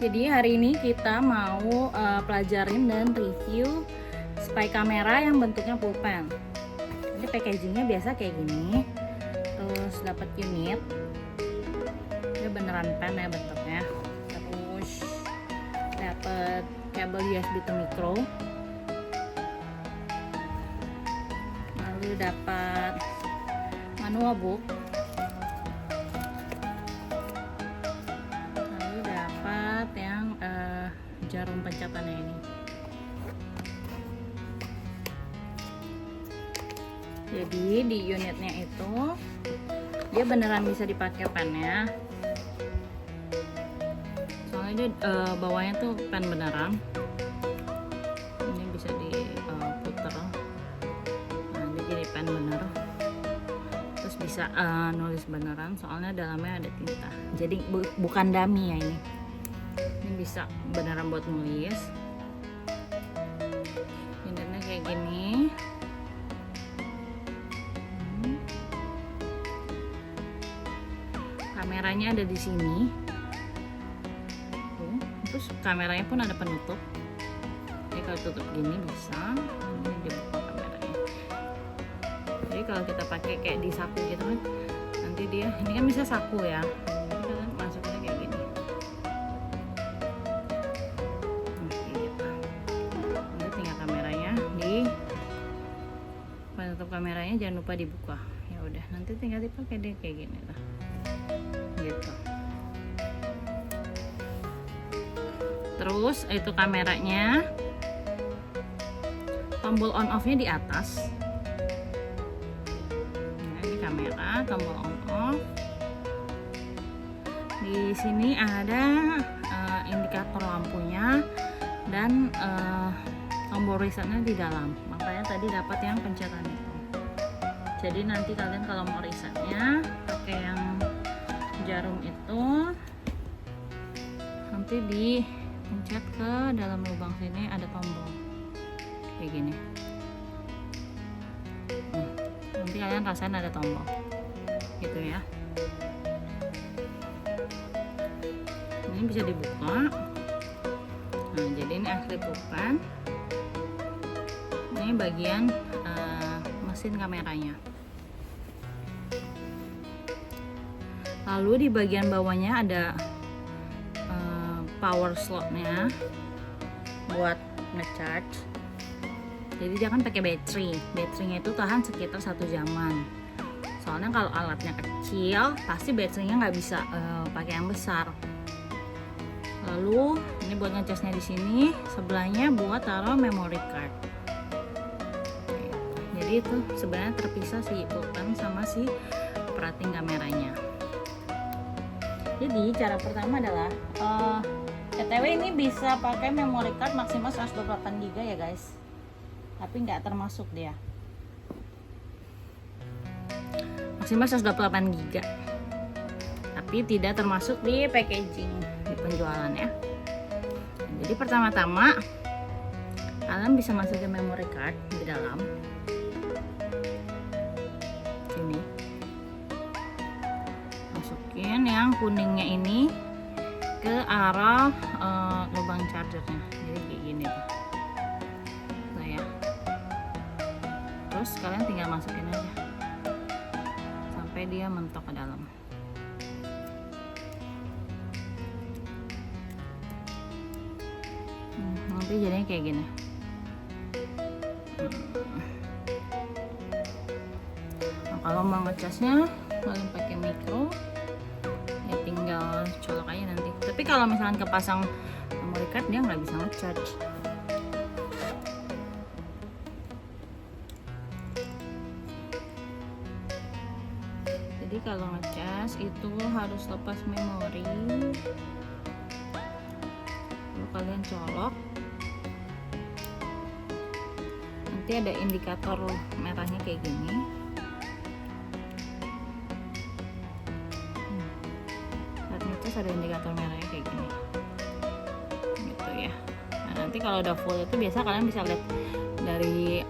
Jadi hari ini kita mau pelajarin dan review spy kamera yang bentuknya pulpen. Jadi packagingnya biasa kayak gini. Terus dapat unit. Ini beneran pen ya bentuknya. Terus dapat kabel USB to micro. Lalu dapat manual book. Jarum pencetannya ini. Jadi di unitnya itu dia beneran bisa dipakai pennya. Soalnya dia bawahnya tuh pen beneran. Ini bisa diputer. Nah, dia jadi pen bener. Terus bisa nulis beneran. Soalnya dalamnya ada tinta. Jadi bukan dummy ya ini. Ini bisa beneran buat nulis. Unitnya kayak gini. Kameranya ada di sini. Terus kameranya pun ada penutup. Jadi kalau tutup gini bisa. Ini dibuka kameranya. Jadi kalau kita pakai kayak di saku gitu kan, nanti dia ini kan bisa saku ya. Penutup kameranya jangan lupa dibuka. Ya udah, nanti tinggal dipakai deh kayak gini lah. Gitu. Terus itu kameranya, tombol on off-nya di atas. Nah, ini kamera, tombol on off. Di sini ada indikator lampunya dan tombol resetnya di dalam. Makanya tadi dapat yang pencetan itu. Jadi nanti kalian kalau mau resetnya pakai yang jarum itu, nanti dipencet ke dalam lubang sini ada tombol kayak gini. Nanti kalian rasain ada tombol gitu ya. Ini bisa dibuka. Nah, jadi ini asli pulpen. Ini bagian mesin kameranya. Lalu di bagian bawahnya ada power slotnya buat ngecharge. Jadi dia kan pakai baterai. Baterainya itu tahan sekitar 1 jaman. Soalnya kalau alatnya kecil, pasti baterainya nggak bisa pakai yang besar. Lalu ini buat ngecasnya di sini, sebelahnya buat taruh memory card. Jadi itu sebenarnya terpisah si pulpen sama si operating kameranya. Jadi cara pertama adalah ETW ini bisa pakai memory card maksimal 128 GB ya guys. Tapi nggak termasuk dia. Maksimal 128 GB. Tapi tidak termasuk di packaging di penjualan ya. Jadi pertama-tama kalian bisa masukin memory card di dalam sini. Masukin yang kuningnya ini ke arah lubang chargernya. Jadi kayak gini tuh. Nah ya. Terus kalian tinggal masukin aja sampai dia mentok ke dalam. Nanti jadinya kayak gini. Nah, kalau mau ngecasnya kalian pakai micro ya tinggal colok aja nanti. Tapi kalau misalkan kepasang memory card dia nggak bisa ngecharge. Jadi kalau ngecas itu harus lepas memori. Lalu kalian colok. Nanti ada indikator merahnya kayak gini. Ada indikator merahnya kayak gini gitu ya. Nah, nanti kalau udah full itu biasa kalian bisa lihat dari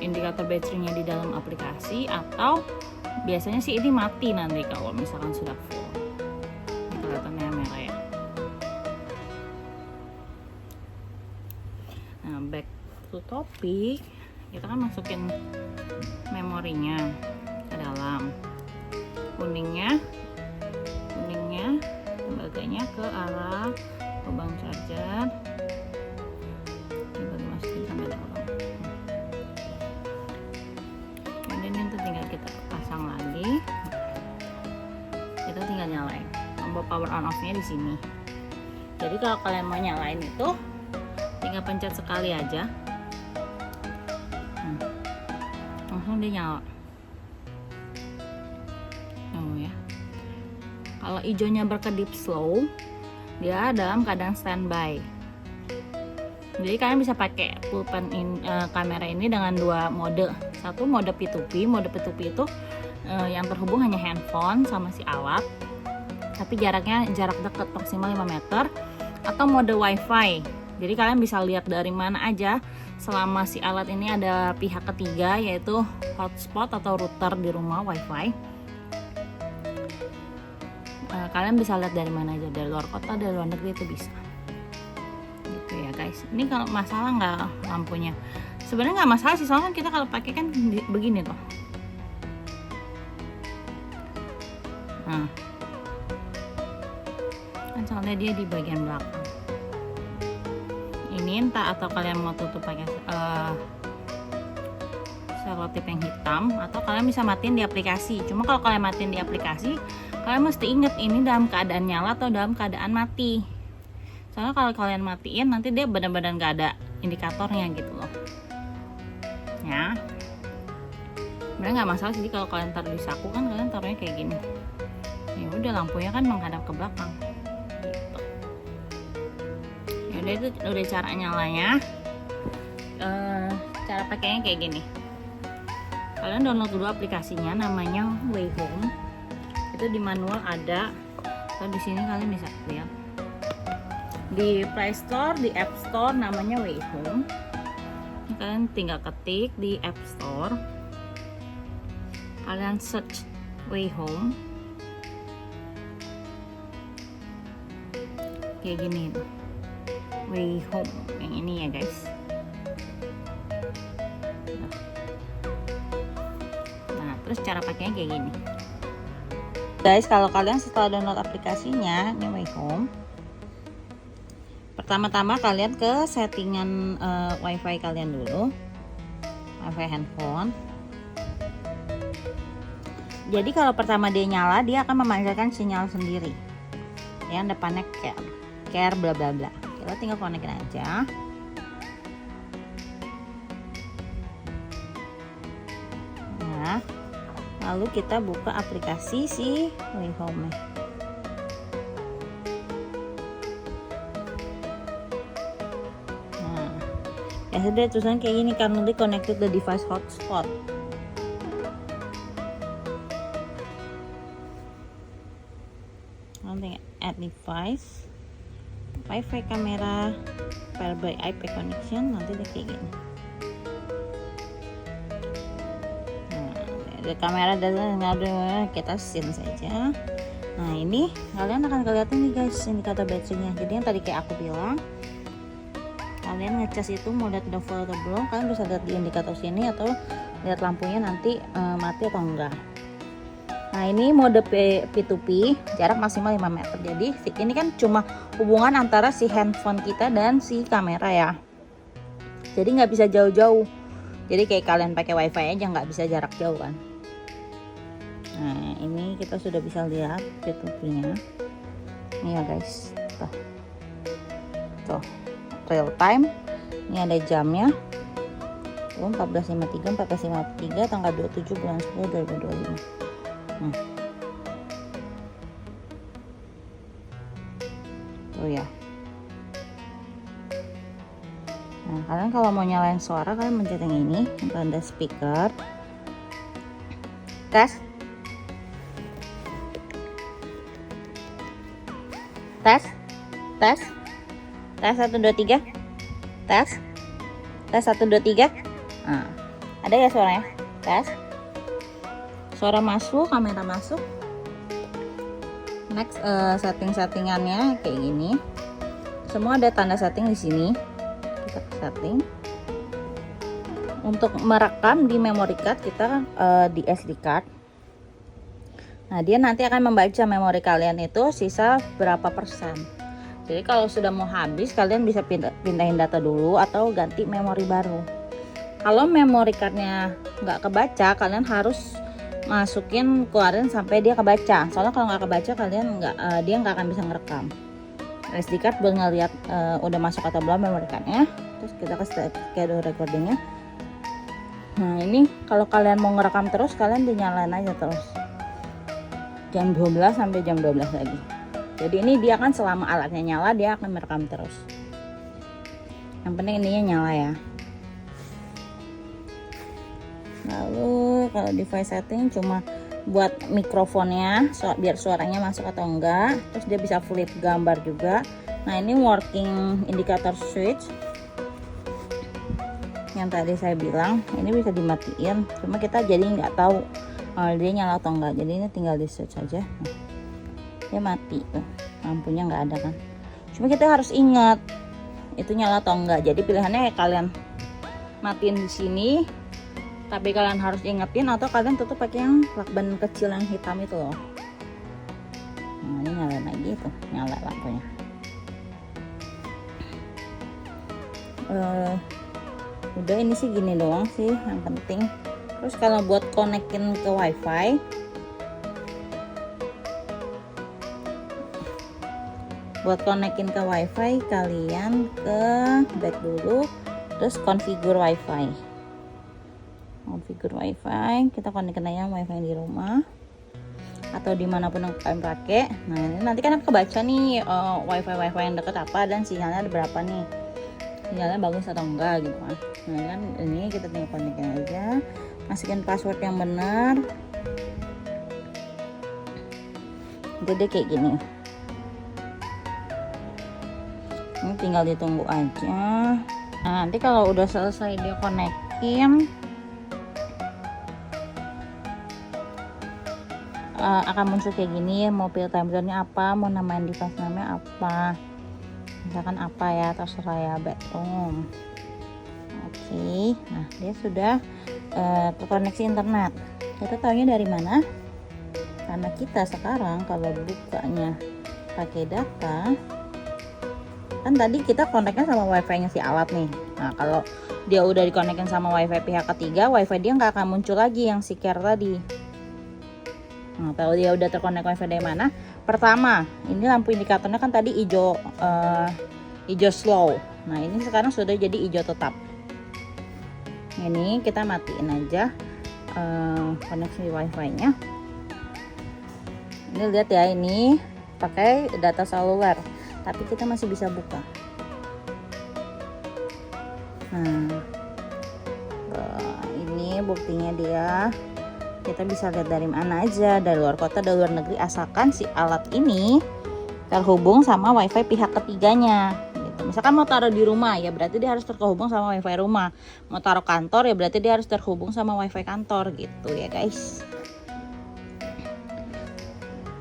indikator baterainya di dalam aplikasi, atau biasanya sih ini mati nanti kalau misalkan sudah full. Ini kelihatannya merah ya. to topic, kita kan masukin memorinya ke dalam. Kuningnya tembaganya ke arah lubang charger. Ini masukin sampai dalam. Kemudian itu tinggal kita pasang lagi. Kita tinggal nyalain. Tombol power on off-nya di sini. Jadi kalau kalian mau nyalain itu tinggal pencet sekali aja. Langsung dia nyala. Ya. Kalau hijaunya berkedip slow, dia dalam keadaan standby. Jadi kalian bisa pakai pulpen kamera ini dengan dua mode. Satu mode P2P. Mode P2P itu yang terhubung hanya handphone sama si alat, tapi jarak dekat maksimal 5 meter. Atau mode WiFi. Jadi kalian bisa lihat dari mana aja selama si alat ini ada pihak ketiga, yaitu hotspot atau router di rumah WiFi. Kalian bisa lihat dari mana aja, dari luar kota, dari luar negeri itu bisa. Gitu ya guys. Ini kalau masalah nggak lampunya? Sebenarnya nggak masalah sih, soalnya kita kalau pakai kan begini loh. Nah, kan soalnya dia di bagian belakang. Ini entah atau kalian mau tutup pakai selotip yang hitam, atau kalian bisa matiin di aplikasi. Cuma kalau kalian matiin di aplikasi, kalian mesti inget ini dalam keadaan nyala atau dalam keadaan mati. Soalnya kalau kalian matiin, nanti dia benar-benar nggak ada indikatornya gitu loh. Ya, sebenarnya nggak masalah sih kalau kalian taruh di saku, kan kalian taruhnya kayak gini. Ya udah, lampunya kan menghadap ke belakang. Gitu. Ya udah, itu udah cara nyalanya. Cara pakainya kayak gini. Kalian download dulu aplikasinya, namanya Wayhome. Itu di manual ada, atau di sini kalian bisa lihat. Di Play Store, di App Store namanya Wayhome. Kalian tinggal ketik di App Store. Kalian search Wayhome. Kayak gini. Wayhome yang ini ya guys. Terus cara pakainya kayak gini guys. Kalau kalian setelah download aplikasinya ini Wayhome, pertama-tama kalian ke settingan WiFi kalian dulu, WiFi handphone. Jadi kalau pertama dia nyala, dia akan memancarkan sinyal sendiri yang depannya care bla bla bla. Kita tinggal konekin aja. Nah, lalu kita buka aplikasi si Wayhome. Nah, ya sudah, tulisan kayak gini, currently connected the device hotspot. Nanti add device, Wi-Fi kamera, pair by IP connection, nanti dia kayak gini. Kamera dan kita scene saja. Nah, ini kalian akan kelihatan nih guys indikator baterainya. Jadi yang tadi kayak aku bilang, kalian ngecas itu mau lihat udah full atau belum, kalian bisa lihat di indikator sini, atau lihat lampunya nanti mati atau enggak. Nah, ini mode P2P, jarak maksimal 5 meter. Jadi ini kan cuma hubungan antara si handphone kita dan si kamera ya. Jadi nggak bisa jauh-jauh. Jadi kayak kalian pakai WiFi aja nggak bisa jarak jauh kan. Nah, ini kita sudah bisa lihat P2P-nya. Ini ya guys. Tuh. Real time. Ini ada jamnya. 14.53 tanggal 27 bulan 10 2025. Tuh ya. Nah, kalian kalau mau nyalain suara, kalian mencet yang ini, tanda speaker. Tes 1 2 3. Tes 1 2 3. Nah, ada ya suaranya? Tes. Suara masuk, kamera masuk. Next, settingannya kayak gini. Semua ada tanda setting di sini. Kita ke setting. Untuk merekam di memory card kita di SD card. Nah, dia nanti akan membaca memori kalian itu sisa berapa persen. Jadi kalau sudah mau habis, kalian bisa pindahin data dulu atau ganti memori baru. Kalau memori cardnya nggak kebaca, kalian harus masukin, keluarin sampai dia kebaca. Soalnya kalau nggak kebaca, dia nggak akan bisa ngerekam. SD card buat ngeliat udah masuk atau belum memori cardnya. Terus kita ke schedule recordingnya. Nah, ini kalau kalian mau ngerekam terus, kalian dinyalain aja terus jam 12 sampai jam 12 lagi. Jadi ini dia kan selama alatnya nyala, dia akan merekam terus. Yang penting ininya nyala ya. Lalu kalau device setting cuma buat mikrofonnya, biar suaranya masuk atau enggak. Terus dia bisa flip gambar juga. Nah, ini working indicator switch yang tadi saya bilang, ini bisa dimatiin, cuma kita jadi nggak tahu dia nyala atau enggak. Jadi ini tinggal di switch aja. Nah, dia mati tuh, lampunya nggak ada kan. Cuma kita harus ingat itu nyala atau enggak. Jadi pilihannya kalian matiin di sini, tapi kalian harus ingetin, atau kalian tutup pakai yang lakban kecil yang hitam itu loh. Nah, ini nyalain lagi tuh, nyala lampunya. Udah, ini sih gini doang sih yang penting. Terus kalau buat konekin ke wifi, kalian ke back dulu, terus configure wifi. Kita konekin aja wifi di rumah atau dimanapun yang kalian pakai. Nah, ini nanti kan kebaca nih wifi yang deket apa dan sinyalnya ada berapa nih, sinyalnya bagus atau enggak gitu kan. Nah, kan ini kita tinggal konekin aja, masukin password yang benar. Jadi kayak gini, ini tinggal ditunggu aja. Nah, nanti kalau udah selesai dia konekin, akan muncul kayak gini. Mau pilih time zone-nya apa, mau namain device namanya apa, misalkan apa ya, terserah ya, backroom. Oke, nah dia sudah terkoneksi internet. Kita tahunya dari mana? Karena kita sekarang kalau bukanya pakai data, kan tadi kita koneknya sama wifi-nya si alat nih. Nah, kalau dia udah dikonekin sama wifi pihak ketiga, wifi dia nggak akan muncul lagi yang si care tadi. Nah, kalau dia udah terkonek wifi dari mana? Pertama, ini lampu indikatornya kan tadi hijau slow. Nah, ini sekarang sudah jadi hijau tetap. Ini kita matiin aja koneksi wifi-nya. Ini lihat ya, ini pakai data seluler, tapi kita masih bisa buka. Nah, ini buktinya dia. Kita bisa lihat dari mana aja, dari luar kota, dari luar negeri, asalkan si alat ini terhubung sama wifi pihak ketiganya. Misalkan mau taruh di rumah, ya berarti dia harus terhubung sama wifi rumah. Mau taruh kantor, ya berarti dia harus terhubung sama wifi kantor gitu ya guys.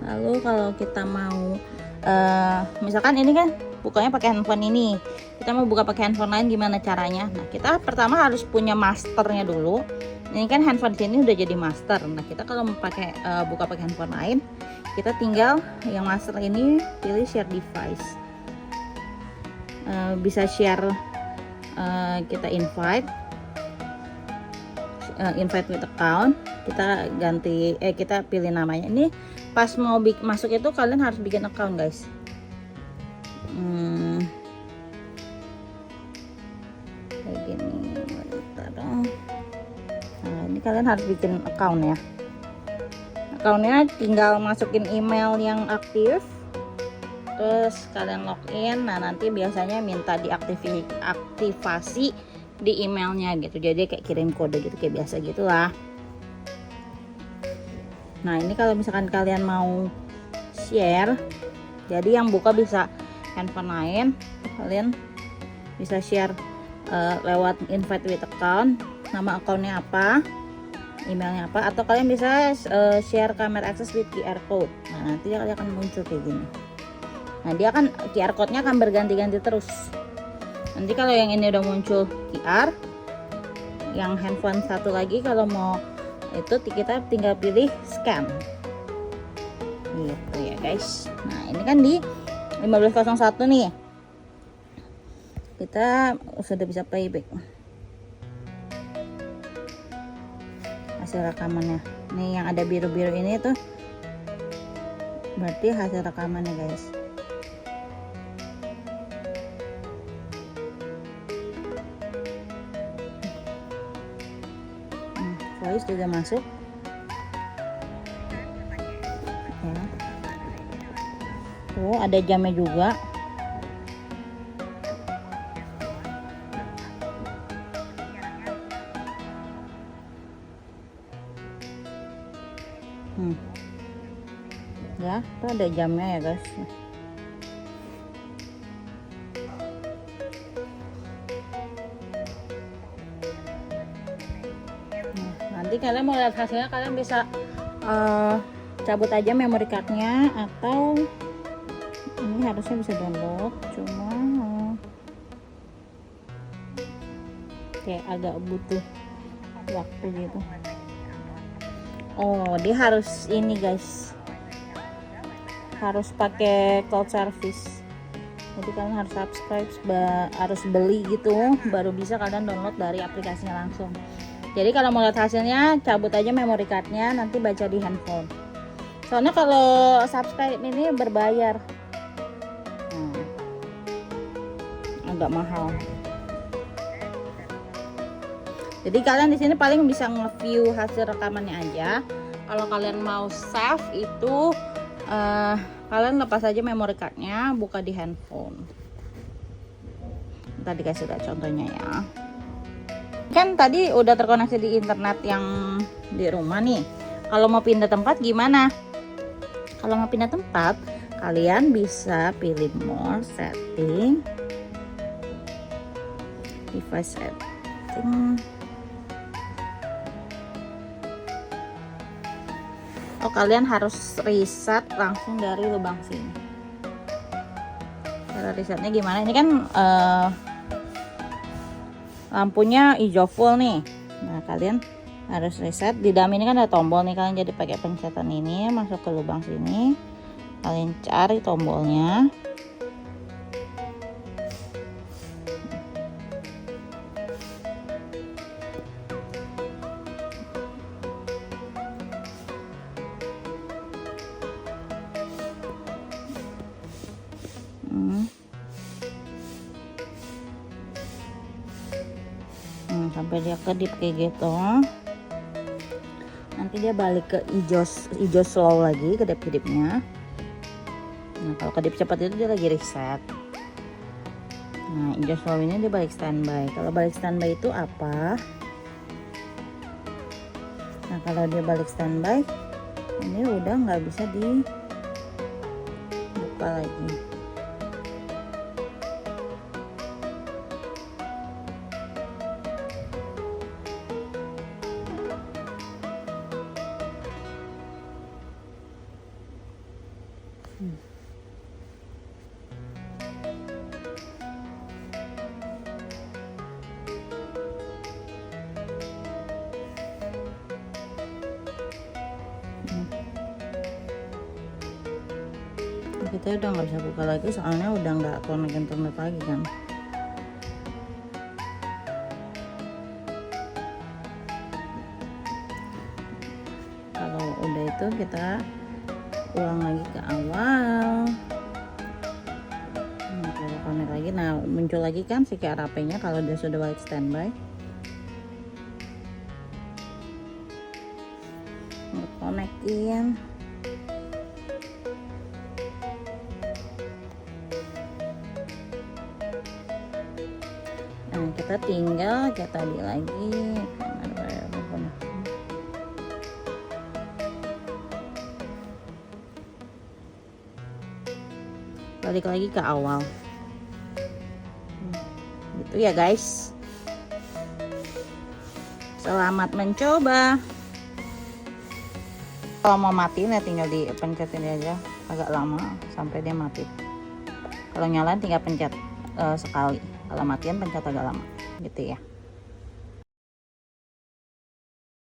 Lalu kalau kita mau misalkan ini kan bukanya pakai handphone ini, kita mau buka pakai handphone lain, gimana caranya? Nah, kita pertama harus punya masternya dulu. Ini kan handphone sini udah jadi master. Nah, kita kalau mau pakai buka pakai handphone lain, kita tinggal yang master ini pilih share device. Bisa share, kita invite with account, kita ganti, kita pilih namanya. Ini pas mau masuk itu kalian harus bikin account guys. Kayak gini. Nah, ini kalian harus bikin account ya. Accountnya tinggal masukin email yang aktif, terus kalian login. Nah, nanti biasanya minta diaktifasi di emailnya gitu, jadi kayak kirim kode gitu, kayak biasa gitulah. Nah, ini kalau misalkan kalian mau share, jadi yang buka bisa handphone lain, kalian bisa share lewat invite with account, nama akunnya apa, emailnya apa, atau kalian bisa share camera access with QR code. Nah, nanti dia akan muncul kayak gini. Nah, dia akan QR code-nya akan berganti-ganti terus. Nanti kalau yang ini udah muncul QR, yang handphone satu lagi kalau mau itu kita tinggal pilih scan gitu ya guys. Nah ini kan di 1501 nih kita sudah bisa playback hasil rekamannya. Nih yang ada biru-biru ini tuh berarti hasil rekamannya guys. Voice juga masuk ya. Oh ada jamnya juga. Ya itu ada jamnya ya guys. Nanti kalian mau lihat hasilnya, kalian bisa cabut aja memory cardnya, atau ini harusnya bisa download, cuma kayak agak butuh waktu gitu. Oh dia harus ini guys, harus pakai cloud service, jadi kalian harus subscribe, harus beli gitu baru bisa kalian download dari aplikasinya langsung. Jadi kalau mau lihat hasilnya, cabut aja memory cardnya, nanti baca di handphone. Soalnya kalau subscribe ini berbayar, agak mahal. Jadi kalian di sini paling bisa nge-view hasil rekamannya aja. Kalau kalian mau save itu, kalian lepas aja memory cardnya, buka di handphone. Tadi kasih lihat contohnya ya. Kan tadi udah terkoneksi di internet yang di rumah nih. Kalau mau pindah tempat gimana? Kalau mau pindah tempat, kalian bisa pilih more, setting, device setting. Oh kalian harus reset langsung dari lubang sini. Cara resetnya gimana? Ini kan lampunya hijau full nih. Nah kalian harus reset. Di dalam ini kan ada tombol nih, kalian jadi pakai pencetan ini, masuk ke lubang sini, kalian cari tombolnya. Sampai dia kedip kayak gitu, nanti dia balik ke hijau slow lagi, kedip-kedipnya. Nah kalau kedip cepat itu dia lagi reset. Nah hijau slow ini dia balik standby. Kalau balik standby itu apa? Nah kalau dia balik standby, ini udah nggak bisa dibuka lagi. Kita udah nggak bisa buka lagi, soalnya udah nggak connect internet lagi kan. Kalau udah itu kita ulang lagi ke awal. Kalau connect lagi, nah muncul lagi kan si QRP-nya kalau dia sudah balik standby. Connectin. Nah kita tinggal kita tadi lagi balik lagi ke awal gitu ya guys. Selamat mencoba. Kalau mau matiin ya tinggal dipencetin aja, agak lama sampai dia mati. Kalau nyalain tinggal pencet sekali, kalau matiin pencet agak lama gitu ya.